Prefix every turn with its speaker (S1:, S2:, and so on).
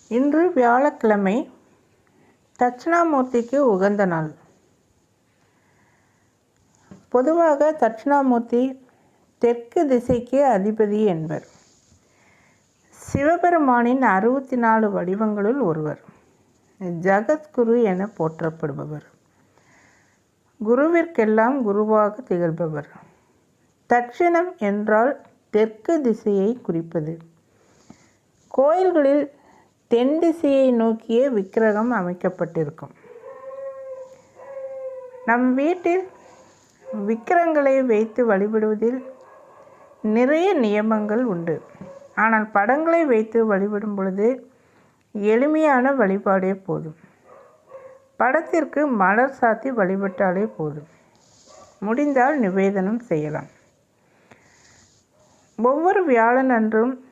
S1: இன்று வியாழக்கிழமை, தட்சிணாமூர்த்திக்கு உகந்த நாள். பொதுவாக தட்சிணாமூர்த்தி தெற்கு திசைக்கு அதிபதி என்பர். சிவபெருமானின் 64 வடிவங்களுள் ஒருவர். ஜகத்குரு என போற்றப்படுபவர். குருவிற்கெல்லாம் குருவாக திகழ்பவர். தட்சிணம் என்றால் தெற்கு திசையை குறிப்பது. கோயில்களில் தென் திசையை நோக்கிய விக்கிரகம் அமைக்கப்பட்டிருக்கும். நம் வீட்டில் விக்கிரகங்களை வைத்து வழிபடுவதில் நிறைய நியமங்கள் உண்டு. ஆனால் படங்களை வைத்து வழிபடும் பொழுது எளிமையான வழிபாடே போதும். படத்திற்கு மலர் சாத்தி வழிபட்டாலே போதும். முடிந்தால் நிவேதனம் செய்யலாம். ஒவ்வொரு வியாழன் அன்றும்